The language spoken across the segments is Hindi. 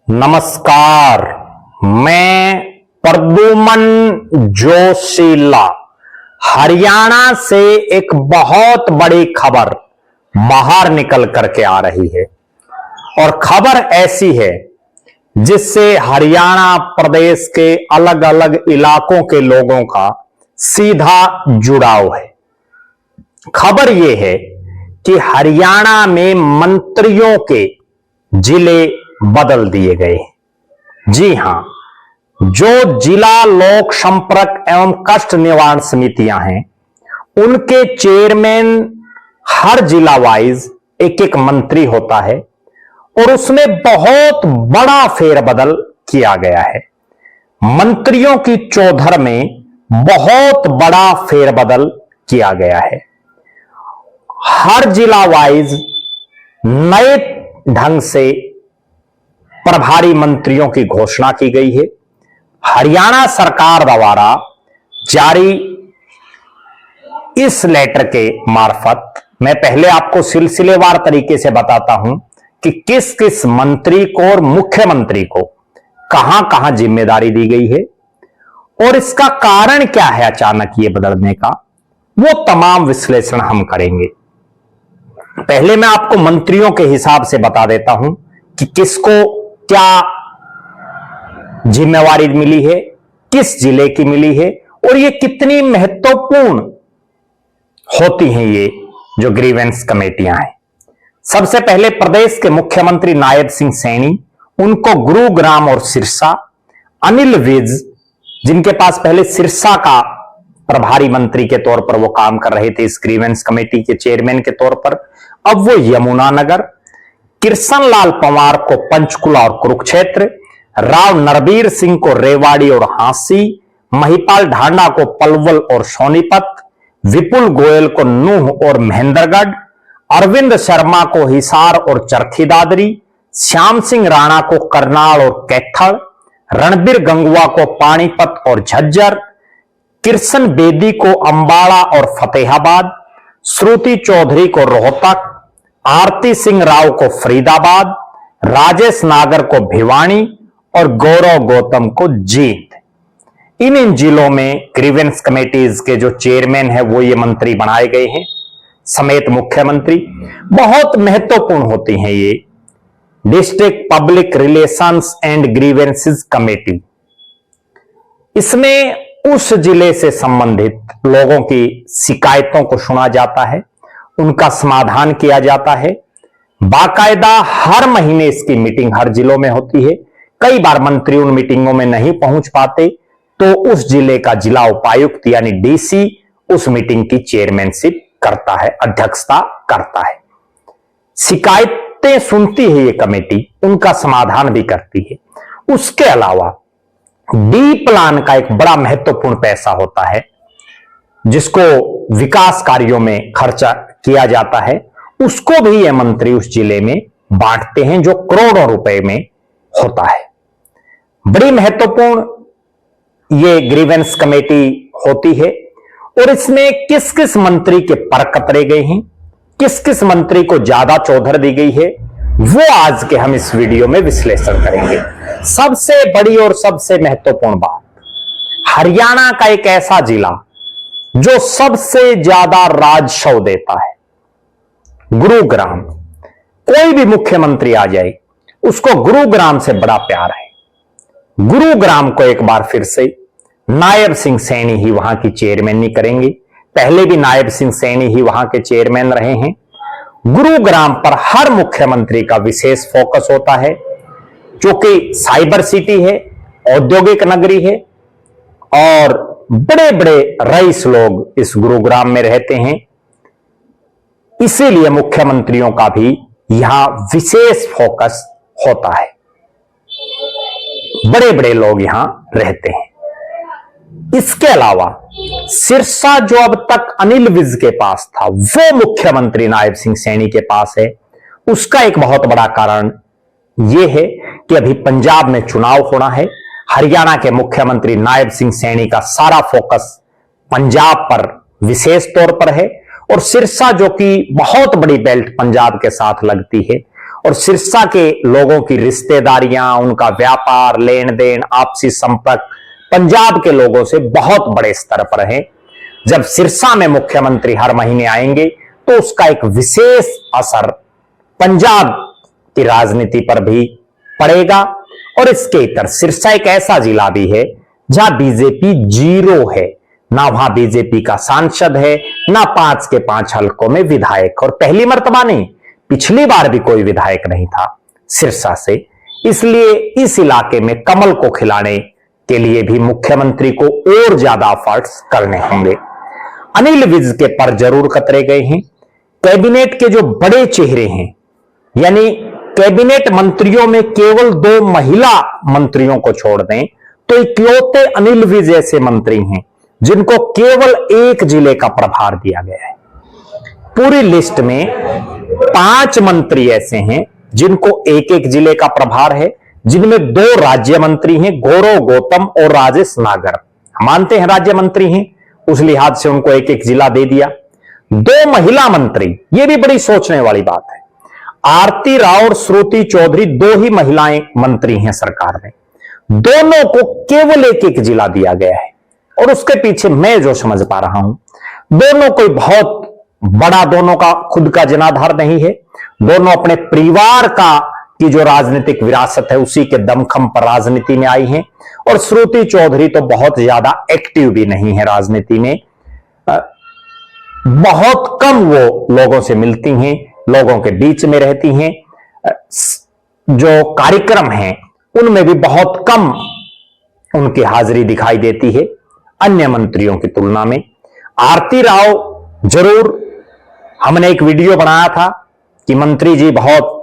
नमस्कार, मैं प्रद्युमन जोशीला हरियाणा से एक बहुत बड़ी खबर बाहर निकल करके आ रही है और खबर ऐसी है जिससे हरियाणा प्रदेश के अलग अलग इलाकों के लोगों का सीधा जुड़ाव है। खबर यह है कि हरियाणा में मंत्रियों के जिले बदल दिए गए। जी हां, जो जिला लोक संपर्क एवं कष्ट निवारण समितियां हैं उनके चेयरमैन हर जिला वाइज एक एक मंत्री होता है और उसमें बहुत बड़ा फेरबदल किया गया है। मंत्रियों की चौधर में बहुत बड़ा फेरबदल किया गया है। हर जिला वाइज नए ढंग से प्रभारी मंत्रियों की घोषणा की गई है। हरियाणा सरकार द्वारा जारी इस लेटर के मार्फत मैं पहले आपको सिलसिलेवार तरीके से बताता हूं कि किस किस मंत्री को और मुख्यमंत्री को कहां कहां जिम्मेदारी दी गई है और इसका कारण क्या है अचानक ये बदलने का, वो तमाम विश्लेषण हम करेंगे। पहले मैं आपको मंत्रियों के हिसाब से बता देता हूं कि किसको क्या जिम्मेवारी मिली है, किस जिले की मिली है और ये कितनी महत्वपूर्ण होती हैं ये जो ग्रीवेंस कमेटियां हैं। सबसे पहले प्रदेश के मुख्यमंत्री नायब सिंह सैनी, उनको गुरुग्राम और सिरसा। अनिल विज, जिनके पास पहले सिरसा का प्रभारी मंत्री के तौर पर वो काम कर रहे थे इस ग्रीवेंस कमेटी के चेयरमैन के तौर पर, अब वो यमुनानगर। कृष्ण लाल पंवार को पंचकुला और कुरुक्षेत्र, राव नरबीर सिंह को रेवाड़ी और हांसी, महिपाल ढांडा को पलवल और सोनीपत, विपुल गोयल को नूह और महेंद्रगढ़, अरविंद शर्मा को हिसार और चरखी दादरी, श्याम सिंह राणा को करनाल और कैथल, रणबीर गंगवा को पानीपत और झज्जर, कृष्ण बेदी को अंबाला और फतेहाबाद, श्रुति चौधरी को रोहतक, आरती सिंह राव को फरीदाबाद, राजेश नागर को भिवानी और गौरव गौतम को जींद। इन जिलों में ग्रीवेंस कमेटीज के जो चेयरमैन है वो ये मंत्री बनाए गए हैं समेत मुख्यमंत्री। बहुत महत्वपूर्ण होती हैं ये district public relations and grievances committee. इसमें उस जिले से संबंधित लोगों की शिकायतों को सुना जाता है, उनका समाधान किया जाता है। बाकायदा हर महीने इसकी मीटिंग हर जिलों में होती है। कई बार मंत्री उन मीटिंगों में नहीं पहुंच पाते तो उस जिले का जिला उपायुक्त यानी डीसी उस मीटिंग की चेयरमैनशिप करता है, अध्यक्षता करता है। शिकायतें सुनती है ये कमेटी, उनका समाधान भी करती है। उसके अलावा डी प्लान का एक बड़ा महत्वपूर्ण पैसा होता है जिसको विकास कार्यों में खर्चा किया जाता है, उसको भी ये मंत्री उस जिले में बांटते हैं जो करोड़ों रुपए में होता है। बड़ी महत्वपूर्ण ये ग्रीवेंस कमेटी होती है और इसमें किस किस मंत्री के पर कतरे गए हैं, किस किस मंत्री को ज्यादा चौधर दी गई है, वो आज के हम इस वीडियो में विश्लेषण करेंगे। सबसे बड़ी और सबसे महत्वपूर्ण बात, हरियाणा का एक ऐसा जिला जो सबसे ज्यादा राजस्व देता है, गुरुग्राम। कोई भी मुख्यमंत्री आ जाए उसको गुरुग्राम से बड़ा प्यार है। गुरुग्राम को एक बार फिर से नायब सिंह सैनी ही वहां की चेयरमैनी करेंगे। पहले भी नायब सिंह सैनी ही वहां के चेयरमैन रहे हैं। गुरुग्राम पर हर मुख्यमंत्री का विशेष फोकस होता है क्योंकि साइबर सिटी है, औद्योगिक नगरी है और बड़े बड़े रईस लोग इस गुरुग्राम में रहते हैं। इसीलिए मुख्यमंत्रियों का भी यहां विशेष फोकस होता है। बड़े बड़े लोग यहां रहते हैं। इसके अलावा सिरसा जो अब तक अनिल विज के पास था वो मुख्यमंत्री नायब सिंह सैनी के पास है। उसका एक बहुत बड़ा कारण यह है कि अभी पंजाब में चुनाव होना है। हरियाणा के मुख्यमंत्री नायब सिंह सैनी का सारा फोकस पंजाब पर विशेष तौर पर है और सिरसा जो कि बहुत बड़ी बेल्ट पंजाब के साथ लगती है और सिरसा के लोगों की रिश्तेदारियां, उनका व्यापार, लेन देन, आपसी संपर्क पंजाब के लोगों से बहुत बड़े स्तर पर है। जब सिरसा में मुख्यमंत्री हर महीने आएंगे तो उसका एक विशेष असर पंजाब की राजनीति पर भी पड़ेगा। और इसके इतर सिरसा एक ऐसा जिला भी है जहां बीजेपी जीरो है, ना वहां बीजेपी का सांसद है, ना 5 के 5 हलकों में विधायक, और पहली मर्तबा नहीं, पिछली बार भी कोई विधायक नहीं था सिरसा से। इसलिए इस इलाके में कमल को खिलाने के लिए भी मुख्यमंत्री को और ज्यादा एफर्ट्स करने होंगे। अनिल विज के पर जरूर कतरे गए हैं। कैबिनेट के जो बड़े चेहरे हैं, यानी कैबिनेट मंत्रियों में केवल 2 महिला मंत्रियों को छोड़ दें तो इकलौते अनिल विज ऐसे मंत्री हैं जिनको केवल एक जिले का प्रभार दिया गया है। पूरी लिस्ट में 5 मंत्री ऐसे हैं जिनको एक एक जिले का प्रभार है, जिनमें 2 राज्य मंत्री हैं, गौरव गौतम और राजेश नागर। मानते हैं राज्य मंत्री हैं, उस लिहाज से उनको एक एक जिला दे दिया। 2 महिला मंत्री, यह भी बड़ी सोचने वाली बात है। आरती राव और श्रुति चौधरी 2 ही महिलाएं मंत्री हैं सरकार में, दोनों को केवल एक एक जिला दिया गया है। और उसके पीछे मैं जो समझ पा रहा हूं, दोनों कोई बहुत बड़ा, दोनों का खुद का जनाधार नहीं है, दोनों अपने परिवार का की जो राजनीतिक विरासत है उसी के दमखम पर राजनीति में आई हैं। और श्रुति चौधरी तो बहुत ज्यादा एक्टिव भी नहीं है राजनीति में, बहुत कम वो लोगों से मिलती हैं, लोगों के बीच में रहती हैं, जो कार्यक्रम हैं उनमें भी बहुत कम उनकी हाजिरी दिखाई देती है अन्य मंत्रियों की तुलना में। आरती राव जरूर, हमने एक वीडियो बनाया था कि मंत्री जी बहुत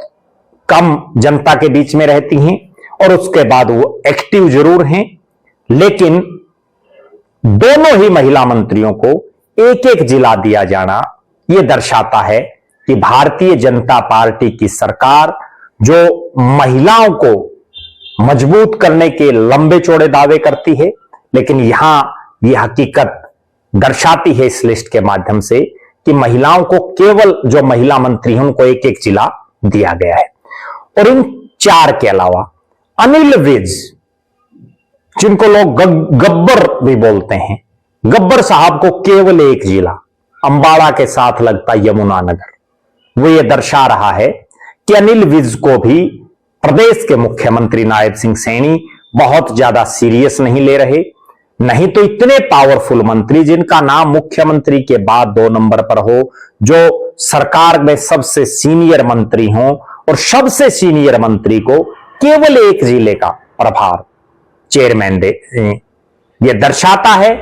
कम जनता के बीच में रहती हैं और उसके बाद वो एक्टिव जरूर हैं, लेकिन दोनों ही महिला मंत्रियों को एक एक जिला दिया जाना यह दर्शाता है कि भारतीय जनता पार्टी की सरकार जो महिलाओं को मजबूत करने के लंबे चौड़े दावे करती है, लेकिन यहां यह हकीकत दर्शाती है इस लिस्ट के माध्यम से कि महिलाओं को केवल जो महिला मंत्री हैं उनको एक एक जिला दिया गया है। और इन 4 के अलावा अनिल विज, जिनको लोग गब्बर भी बोलते हैं, गब्बर साहब को केवल एक जिला अंबाला के साथ लगता यमुनानगर। वो ये दर्शा रहा है कि अनिल विज को भी प्रदेश के मुख्यमंत्री नायब सिंह सैनी बहुत ज्यादा सीरियस नहीं ले रहे। नहीं तो इतने पावरफुल मंत्री जिनका नाम मुख्यमंत्री के बाद 2 नंबर पर हो, जो सरकार में सबसे सीनियर मंत्री हो, और सबसे सीनियर मंत्री को केवल एक जिले का प्रभार चेयरमैन दे, यह दर्शाता है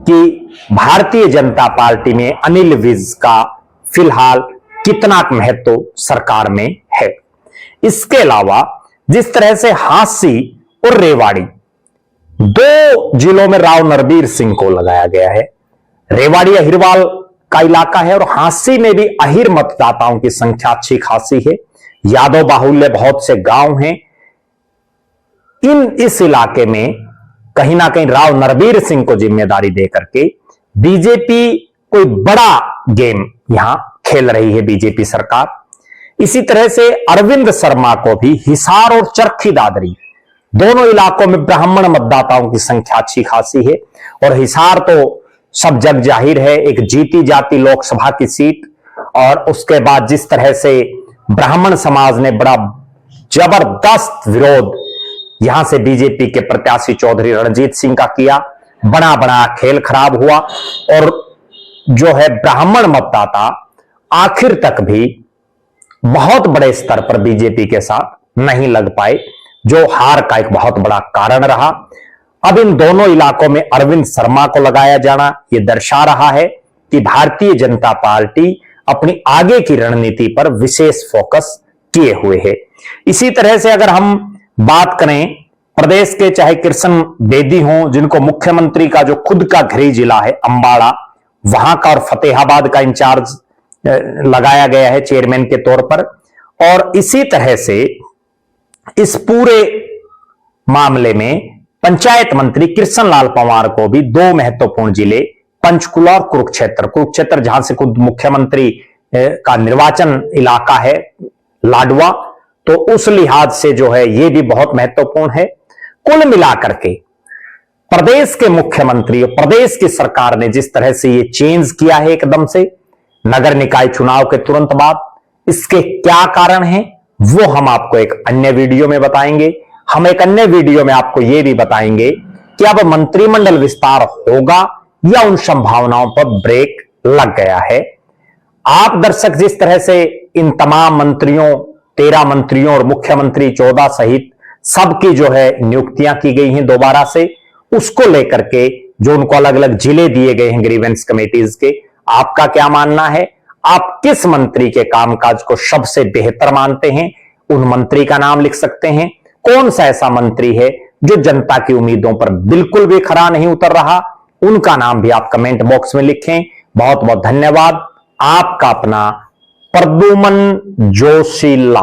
कि भारतीय जनता पार्टी में अनिल विज का फिलहाल कितना महत्व सरकार में है। इसके अलावा जिस तरह से हांसी और रेवाड़ी 2 जिलों में राव नरबीर सिंह को लगाया गया है, रेवाड़ी अहिरवाल का इलाका है और हांसी में भी अहिर मतदाताओं की संख्या अच्छी खासी है, यादव बाहुल्य बहुत से गांव हैं। इस इलाके में कहीं ना कहीं राव नरबीर सिंह को जिम्मेदारी देकर के बीजेपी कोई बड़ा गेम यहां खेल रही है बीजेपी सरकार। इसी तरह से अरविंद शर्मा को भी हिसार और चरखी दादरी दोनों इलाकों में ब्राह्मण मतदाताओं की संख्या अच्छी खासी है, और हिसार तो सब जग जाहिर है एक जीती जाती लोकसभा की सीट। और उसके बाद जिस तरह से ब्राह्मण समाज ने बड़ा जबरदस्त विरोध यहां से बीजेपी के प्रत्याशी चौधरी रणजीत सिंह का किया, बड़ा बड़ा खेल खराब हुआ और जो है ब्राह्मण मतदाता आखिर तक भी बहुत बड़े स्तर पर बीजेपी के साथ नहीं लग पाए, जो हार का एक बहुत बड़ा कारण रहा। अब इन दोनों इलाकों में अरविंद शर्मा को लगाया जाना यह दर्शा रहा है कि भारतीय जनता पार्टी अपनी आगे की रणनीति पर विशेष फोकस किए हुए है। इसी तरह से अगर हम बात करें प्रदेश के, चाहे कृष्ण बेदी हों जिनको मुख्यमंत्री का जो खुद का गृह जिला है अंबाला, वहां का और फतेहाबाद का इंचार्ज लगाया गया है चेयरमैन के तौर पर, और इसी तरह से इस पूरे मामले में पंचायत मंत्री कृष्ण लाल पंवार को भी 2 महत्वपूर्ण जिले पंचकुला और कुरुक्षेत्र जहां से खुद मुख्यमंत्री का निर्वाचन इलाका है लाडवा, तो उस लिहाज से जो है ये भी बहुत महत्वपूर्ण है। कुल मिलाकर के प्रदेश के मुख्यमंत्री और प्रदेश की सरकार ने जिस तरह से ये चेंज किया है एकदम से नगर निकाय चुनाव के तुरंत बाद, इसके क्या कारण हैं वो हम आपको एक अन्य वीडियो में बताएंगे। हम एक अन्य वीडियो में आपको यह भी बताएंगे कि अब मंत्रिमंडल विस्तार होगा या उन संभावनाओं पर ब्रेक लग गया है। आप दर्शक जिस तरह से इन तमाम मंत्रियों 13 मंत्रियों और मुख्यमंत्री 14 सहित सबकी जो है नियुक्तियां की गई हैं दोबारा से, उसको लेकर के जो उनको अलग अलग जिले दिए गए हैं ग्रीवेंस कमेटीज के, आपका क्या मानना है? आप किस मंत्री के कामकाज को सबसे बेहतर मानते हैं? उन मंत्री का नाम लिख सकते हैं। कौन सा ऐसा मंत्री है जो जनता की उम्मीदों पर बिल्कुल भी खरा नहीं उतर रहा? उनका नाम भी आप कमेंट बॉक्स में लिखें। बहुत बहुत धन्यवाद। आपका अपना प्रद्युमन जोशीला।